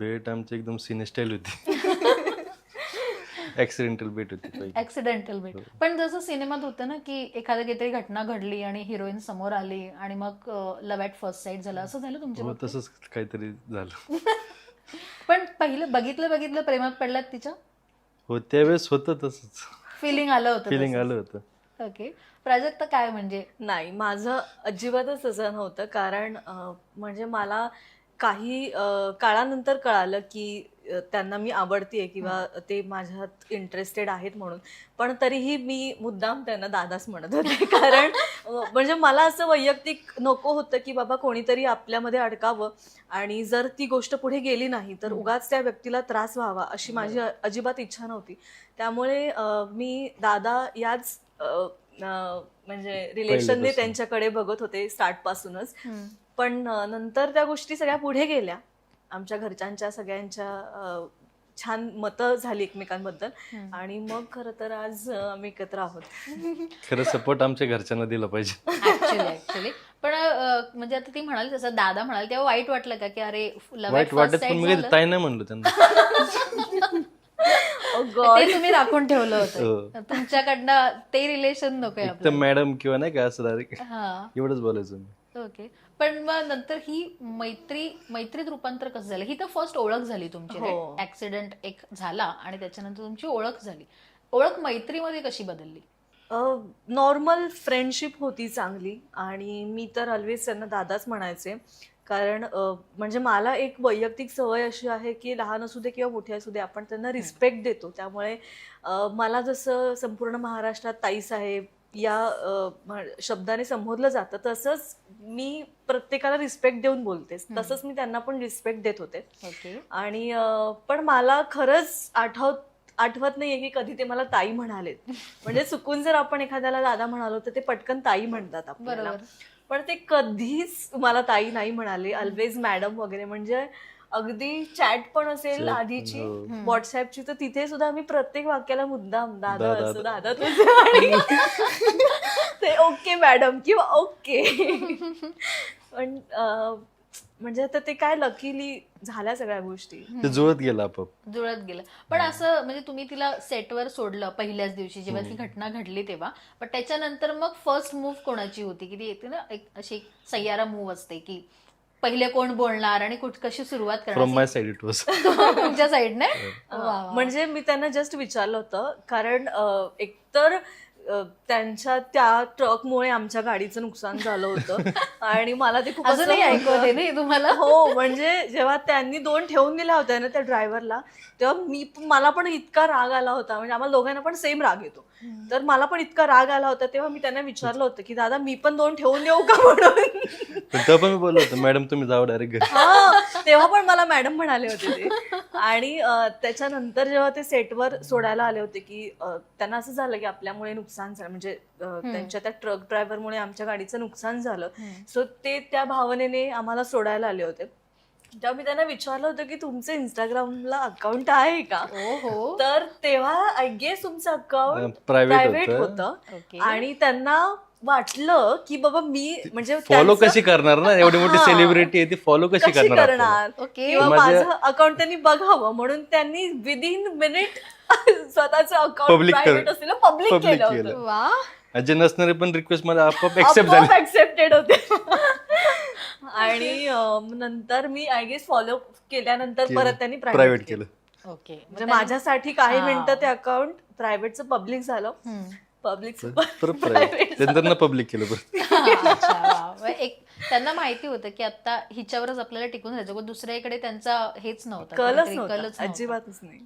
भेट आमची एकदम सिनेस्टाईल होती. ऍक्सिडेंटल भेट होती पहिली. ऍक्सिडेंटल भेट. पण जसं सिनेमात होतं ना की एखादी काहीतरी घटना घडली आणि हिरोईन समोर आली आणि मग लव्ह ॲट फर्स्ट साईट झालं, असं झालं तुमच्या हो, बाबतीत? तसंच काहीतरी झालं. पण पहिलं बघितलं प्रेमात पडलात तिच्या? हो, त्यावेळेस होतं तसंच. फिलिंग आलं होतं? फिलिंग आलं होतं. ओके. प्राजक्ता काय म्हणजे? नाही, माझं अजिबातच तसं नव्हतं. कारण म्हणजे मला काही काळानंतर कळालं की त्यांना मी आवडतेय किंवा ते माझ्यात इंटरेस्टेड आहेत म्हणून. पण तरीही मी मुद्दाम त्यांना दादाच म्हणत होते. कारण म्हणजे मला असं वैयक्तिक नको होतं की बाबा कोणीतरी आपल्यामध्ये अडकावं आणि जर ती गोष्ट पुढे गेली नाही तर उगाच त्या व्यक्तीला त्रास व्हावा अशी माझी अजिबात इच्छा नव्हती. त्यामुळे मी दादा याच म्हणजे रिलेशनने त्यांच्याकडे बघत होते स्टार्ट पासूनच. पण नंतर त्या गोष्टी सगळ्या पुढे गेल्या. आमच्या घरच्यांच्या सगळ्यांच्या छान मतं झाली एकमेकांबद्दल आणि मग खरं तर आज आम्ही एकत्र आहोत. खरं सपोर्ट आमच्या घरच्यांना दिला पाहिजे. ऍक्च्युली पण म्हणजे आता ती म्हणाली तसं दादा म्हणाले तेव्हा वाईट वाटलं का की अरे लव्ह वाईट वाटत पण मी ताई नाही म्हणलो त्यांना. ते तुम्ही राखून ठेवलं हो. होतं तुमच्याकडनं, ते रिलेशन नकोय तर आपल्याला. मॅडम किंवा नाही का असं डायरेक्ट हा, एवढंच बोलायचं मी. ओके. पण मग नंतर ही मैत्रीत रूपांतर कसं झालं? ही तर फर्स्ट ओळख झाली तुमची, हो. ऍक्सिडेंट एक झाला आणि त्याच्यानंतर तुमची ओळख झाली. ओळख मैत्रीमध्ये कशी बदलली? नॉर्मल फ्रेंडशिप होती चांगली आणि मी तर ऑलवेज त्यांना दादाच म्हणायचे. कारण म्हणजे मला एक वैयक्तिक सवय अशी आहे की लहान असू दे किंवा मोठे असू दे आपण त्यांना रिस्पेक्ट देतो. त्यामुळे मला जसं संपूर्ण महाराष्ट्रात ताईसाहेब या शब्दाने संबोधलं जातं तसंच मी प्रत्येकाला रिस्पेक्ट देऊन बोलते. तसंच मी त्यांना पण रिस्पेक्ट देत होते. ओके. आणि पण मला खरंच आठवत नाहीये की कधी ते मला ताई म्हणालेत. म्हणजे चुकून जर आपण एखाद्याला दादा म्हणालो तर ते पटकन ताई म्हणतात आपल्याला. बरोबर. पण ते कधीच मला ताई नाही म्हणाले. ऑलवेज मॅडम वगैरे. म्हणजे अगदी चॅट पण असेल Chat, आधीची हो. व्हॉट्सअपची तर तिथे सुद्धा मी प्रत्येक वाक्याला मुद्दाम दादा दादा. असं दादा तुझं आणि ते ओके मॅडम किंवा ओके. पण म्हणजे आता ते काय लकीली झाल्या सगळ्या गोष्टी. ते जुळत गेलं आपोआप. जुळत गेलं. पण असं म्हणजे तुम्ही तिला सेटवर सोडलं पहिल्याच दिवशी जेव्हा ती घटना घडली तेव्हा, पण त्याच्यानंतर मग फर्स्ट मूव्ह कोणाची होती? की ती येते ना एक अशी एक सय्यारा मूव्ह असते की पहिले कोण बोलणार आणि कशी सुरुवात फ्रॉम करणार? माय साइड इट वॉज. तुमच्या साईडने? म्हणजे मी त्यांना जस्ट विचारलं होतं कारण एकतर त्यांच्या त्या ट्रकमुळे आमच्या गाडीचं नुकसान झालं होतं आणि मला ते खूप असं अजूनही ऐकवते नाही तुम्हाला? हो, म्हणजे जेव्हा त्यांनी 2 ठेवून दिल्या होत्या ना त्या ड्रायव्हरला तेव्हा मला पण इतका राग आला होता. म्हणजे आम्हाला दोघांना पण सेम राग येतो. तर मला पण इतका राग आला होता तेव्हा मी त्यांना विचारलं होतं की दादा मी पण 2 ठेवून देऊ का म्हणून. पण तेव्हा पण मी बोललो होतो मॅडम तुम्ही जावा डायरेक्ट घरी. हा, तेव्हा पण मला मॅडम म्हणाले होते ते. आणि त्याच्यानंतर जेव्हा ते सेटवर सोडायला आले होते की त्यांना असं झालं की आपल्यामुळे नुकसान झालं. म्हणजे त्यांच्या त्या ट्रक ड्रायव्हरमुळे आमच्या गाडीचं नुकसान झालं. सो ते त्या भावनेने आम्हाला सोडायला आले होते. तेव्हा मी त्यांना विचारलं होतं की तुमचं इंस्टाग्रामला अकाउंट आहे का? हो. तर तेव्हा आय गेस तुमचं अकाउंट Private प्रायव्हेट होतं. होतं. ओके. आणि त्यांना वाटलं की बाबा मी म्हणजे फॉलो त्यांचं- कशी करणार ना, एवढी मोठी हा. सेलिब्रिटी आहे ती फॉलो कशी कशी करणार आपल्याला? करणार ओके. किंवा माझ्या- माझं अकाउंट त्यांनी बघावं म्हणून त्यांनी विदिन मिनिट स्वतःचं अकाउंट Public प्रायव्हेट केलं. असलेलं पब्लिक Public केलं केलं. होतं. वा. जे नसणारे पण रिक्वेस्ट मला आपोआप एक्सेप्ट झाली. ऍक्सेप्टेड होते. आणि नंतर मी आय गेस फॉलो केल्यानंतर परत त्यांनी प्रायव्हेट प्रायव्हेट केलं. ओके. म्हणजे माझ्यासाठी काही हा. मिनिटं ते अकाउंट प्रायव्हेटचं पब्लिक झालं. पब्लिकचं परत प्रायव्हेट त्यानंतर पब्लिक केलं परत. अच्छा, वा. मग एक त्यांना माहिती होतं की आता हिच्यावरच आपल्याला टिकून राहायचं, पण दुसऱ्याकडे त्यांचा हेच नव्हता, कलच काहीतरी नव्हता नव्हता. अजिबातच नाही.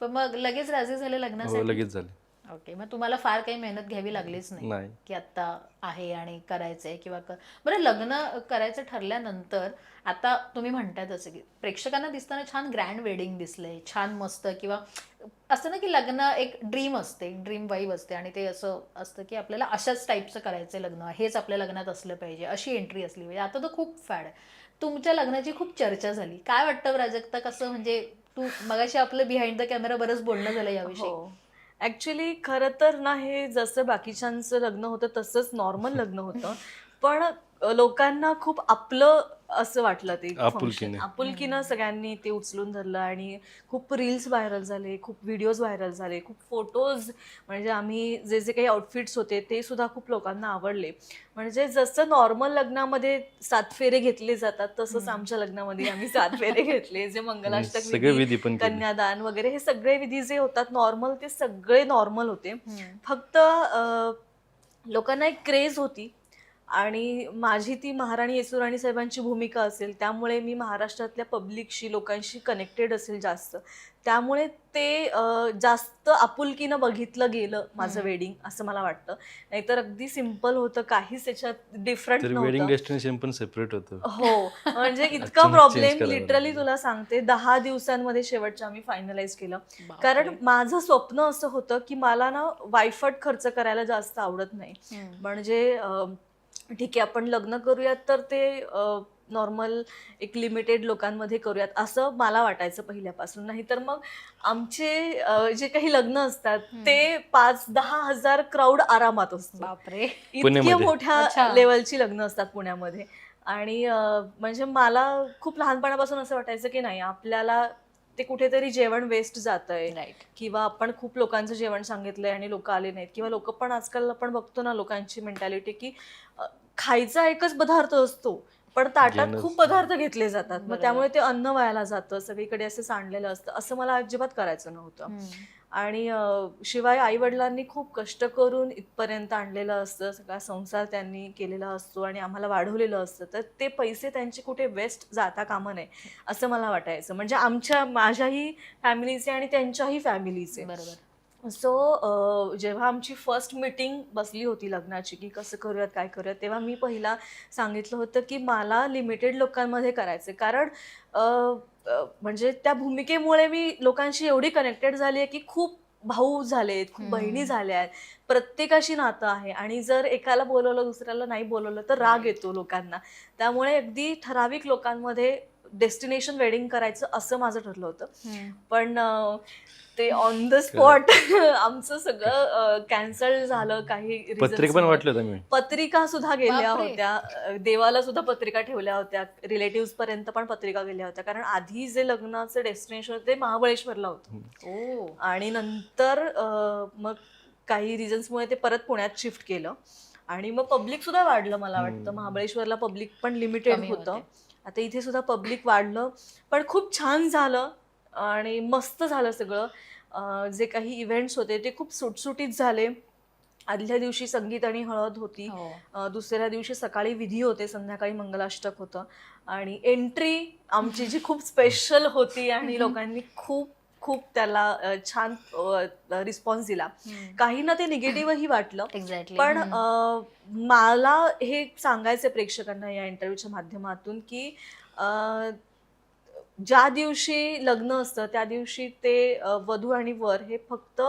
पण मग लगेच राजी झाले हो, लग्नासाठी? लगेच झाले. ओके. मग तुम्हाला फार काही मेहनत घ्यावी लागलीच नाही नाही. की आता आहे आणि करायचंय किंवा बरं, लग्न करायचं ठरल्यानंतर आता तुम्ही म्हणताय तसं की प्रेक्षकांना दिसताना छान ग्रँड वेडिंग दिसलंय, छान मस्त, किंवा असतं ना की लग्न एक ड्रीम असते, ड्रीम वाईब असते आणि ते असं असतं की आपल्याला अशाच टाईपचं करायचंय लग्न, हेच आपल्या लग्नात असलं पाहिजे, अशी एंट्री असली पाहिजे. आता तर खूप फॅड आहे. तुमच्या लग्नाची खूप चर्चा झाली. काय वाटतं प्राजक्ता, कसं म्हणजे तू मगाशी आपलं बिहाइंड द कॅमेरा बरंच बोलणं झालं याविषयी? हो, ऍक्च्युली खरं तर ना हे जसं बाकीच्यांचं लग्न होतं तसंच नॉर्मल लग्न होतं. पण लोकांना खूप आपलं असं वाटलं ते आपुलकीने. function. आपुलकीनं सगळ्यांनी ते उचलून धरलं आणि खूप रील्स व्हायरल झाले, खूप व्हिडिओज व्हायरल झाले, खूप फोटोज, म्हणजे आम्ही जे जे काही आउटफिट्स होते ते सुद्धा खूप लोकांना आवडले. म्हणजे जसं नॉर्मल लग्नामध्ये 7 फेरे घेतले जातात तसंच आमच्या लग्नामध्ये आम्ही 7 फेरे घेतले. जे मंगलाष्टक सगळे विधी पण केले. कन्यादान वगैरे हे सगळे विधी जे होतात नॉर्मल, ते सगळे नॉर्मल होते. फक्त लोकांना एक क्रेज होती आणि माझी ती महाराणी येसुराणी साहेबांची भूमिका असेल, त्यामुळे मी महाराष्ट्रातल्या पब्लिकशी, लोकांशी कनेक्टेड असेल जास्त, त्यामुळे ते जास्त आपुलकीनं बघितलं गेलं माझं वेडिंग, असं मला वाटतं. नाहीतर अगदी सिम्पल होतं, काहीच त्याच्यात डिफरंट तर वेडिंग नव्हतं. डेस्टिनेशन पण सेपरेट होतं. हो, म्हणजे इतका अचानक change प्रॉब्लेम करावं लिटरली लागलं. तुला सांगते 10 दिवसांमध्ये शेवटच्या आम्ही फायनलाइज केलं. बापरे. कारण माझं स्वप्न असं होतं की मला ना वायफट खर्च करायला जास्त आवडत नाही. म्हणजे ठीक आहे आपण लग्न करूयात तर ते नॉर्मल एक लिमिटेड लोकांमध्ये करूयात असं मला वाटायचं पहिल्यापासून. नाही तर मग आमचे जे काही लग्न असतात ते 5-10 हजार क्राऊड आरामात असतो. बापरे. इतक्या पुण्यामध्ये? मोठ्या अच्छा. लेवलची लग्न असतात पुण्यामध्ये. आणि म्हणजे मला खूप लहानपणापासून असं वाटायचं की नाही, आपल्याला ते कुठेतरी जेवण वेस्ट जातंय, राईट. किंवा आपण खूप लोकांचं जेवण सांगितलंय आणि लोक आले नाहीत, किंवा लोक पण आजकाल आपण बघतो ना लोकांची मेंटॅलिटी की खायचा एकच पदार्थ असतो पण ताटात घेणंच. खूप पदार्थ घेतले जातात, मग बरोबर. त्यामुळे ते अन्न वायाला जातं, सगळीकडे असं सांडलेलं असतं. असं मला अजिबात करायचं नव्हतं. आणि शिवाय आई वडिलांनी खूप कष्ट करून इथपर्यंत आणलेलं असतं, सगळा संसार त्यांनी केलेला असतो आणि आम्हाला वाढवलेलं असतं, तर ते पैसे त्यांचे कुठे वेस्ट जाता कामा नये असं मला वाटायचं. म्हणजे माझ्याही फॅमिलीचे आणि त्यांच्याही फॅमिलीचे. बरोबर. सो जेव्हा आमची फर्स्ट मीटिंग बसली होती लग्नाची की कसं करूयात काय करूयात, तेव्हा मी पहिला सांगितलं होतं की मला लिमिटेड लोकांमध्ये करायचं. कारण म्हणजे त्या भूमिकेमुळे मी लोकांशी एवढी कनेक्टेड झाली आहे की खूप भाऊ झालेत, खूप बहिणी झाल्या आहेत, प्रत्येकाशी नातं आहे. आणि जर एकाला बोलवलं दुसऱ्याला नाही बोलवलं तर राग येतो लोकांना. त्यामुळे अगदी ठराविक लोकांमध्ये डेस्टिनेशन वेडिंग करायचं असं माझं ठरलं होतं. पण ते ऑन द स्पॉट आमचं सगळं कॅन्सल झालं काही पत्रिका पण reasons वाटलं होतं मी. पत्रिका सुद्धा गेल्या बापरे. होत्या, देवाला सुद्धा पत्रिका ठेवल्या होत्या, रिलेटिव्ह पर्यंत पण पत्रिका गेल्या होत्या. कारण आधी जे लग्नाचं डेस्टिनेशन होतं ते महाबळेश्वरला होतं. ओ. आणि नंतर मग काही रिझन्समुळे ते परत पुण्यात शिफ्ट केलं आणि मग पब्लिक सुद्धा वाढलं. मला वाटतं महाबळेश्वरला पब्लिक पण लिमिटेड कमी होतं, होते. आता इथे सुद्धा पब्लिक वाढलं. पण खूप छान झालं आणि मस्त झालं सगळं. जे काही इव्हेंट्स होते ते खूप सुटसुटीत झाले. आदल्या दिवशी संगीत आणि हळद होती, हो. दुसऱ्या दिवशी सकाळी विधी होते, संध्याकाळी मंगलाष्टक होतं आणि एंट्री आमची जी खूप स्पेशल होती आणि लोकांनी खूप खूप त्याला छान रिस्पॉन्स दिला. काहींना ते निगेटिव्हही वाटलं. एक्झॅक्टली. पण मला हे सांगायचं प्रेक्षकांना या इंटरव्ह्यूच्या माध्यमातून की ज्या दिवशी लग्न असतं त्या दिवशी ते वधू आणि वर हे फक्त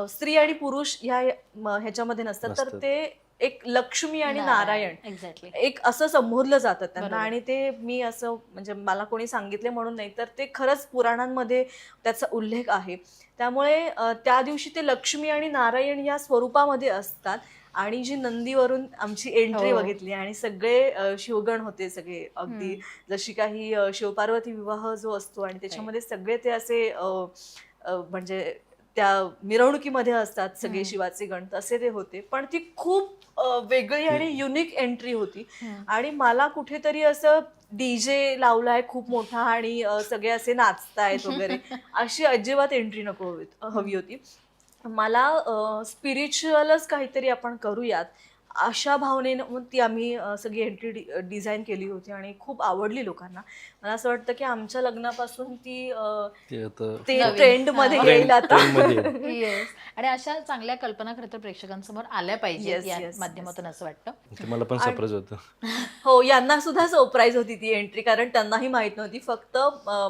स्त्री आणि पुरुष ह्याच्यामध्ये नसतात, तर नसतात. ते एक लक्ष्मी आणि नारायण एक्झॅक्टली. एक असं संबोधलं जातं त्यांना. बरोबर. आणि ते मी असं म्हणजे मला कोणी सांगितले म्हणून नाही, तर ते खरंच पुराणांमध्ये त्याचा उल्लेख आहे. त्यामुळे त्या दिवशी ते लक्ष्मी आणि नारायण या स्वरूपामध्ये असतात. आणि जी नंदीवरून आमची एंट्री हो. बघितली आणि सगळे शिवगण होते, सगळे अगदी जशी काही शिवपार्वती विवाह जो असतो आणि त्याच्यामध्ये सगळे ते असे म्हणजे त्या मिरवणुकीमध्ये असतात सगळे शिवाचे गण, तसे ते होते. पण ती खूप वेगळी आणि युनिक एंट्री होती. आणि मला कुठेतरी असं डीजे लावलाय खूप मोठा आणि सगळे असे नाचतायत वगैरे अशी अजिबात एंट्री नको हवी होती. मला स्पिरिच्युअलच काहीतरी आपण करूयात अशा भावनेनं ती आम्ही सगळी एंट्री डिझाईन केली होती आणि खूप आवडली लोकांना. मला असं वाटतं की आमच्या लग्नापासून ती ते आता ते नवीन. ट्रेंड मध्ये हा. येईल आता. ट्रेंडमध्ये येईल. येस. आणि अशा चांगल्या कल्पना खरं तर प्रेक्षकांसमोर आल्या पाहिजेत Yes, या yes, माध्यमातून असं वाटतं. ते मला पण सरप्राईज होतं. हो, यांना सुद्धा सरप्राईज होती ती एंट्री, कारण त्यांनाही माहित नव्हती. फक्त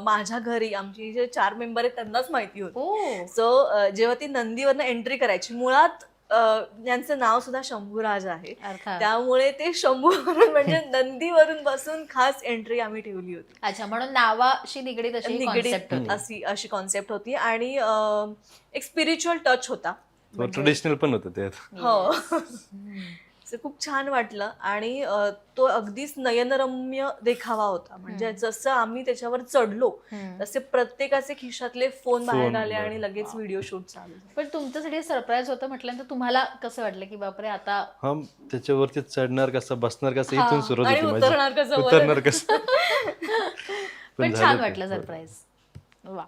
माझ्या घरी आमची जे 4 मेंबर आहेत त्यांनाच माहिती होती. ओ. सो जेव्हा ती नंदीवरनं एंट्री करायची, मुळात यांचं नाव सुद्धा शंभूराज आहे, अर्थात. त्यामुळे ते शंभूवरून म्हणजे नंदीवरून बसून खास एंट्री आम्ही ठेवली होती. अच्छा, म्हणून नावाशी निगडीत अशी कॉन्सेप्ट निगडीत होती. अशी कॉन्सेप्ट होती आणि एक स्पिरिच्युअल टच होता. ट्रेडिशनल पण होतं त्यात. हो. ते खूप छान वाटलं आणि तो अगदीच नयनरम्य देखावा होता. म्हणजे जसं आम्ही त्याच्यावर चढलो तसे प्रत्येकाचे खिशातले फोन बाहेर आले आणि लगेच व्हिडिओ शूट चालू झालं. पण तुमच्यासाठी सरप्राईज होतं म्हटल्यानंतर तुम्हाला कसं वाटलं की बापरे आता हा त्याच्यावरती चढणार कसं बसणार कसं इथून सुरुवात आणि होती उतरणार कसं माझी वर? उतरणार कसं पण झालं छान ते. वाटलं सरप्राईज वा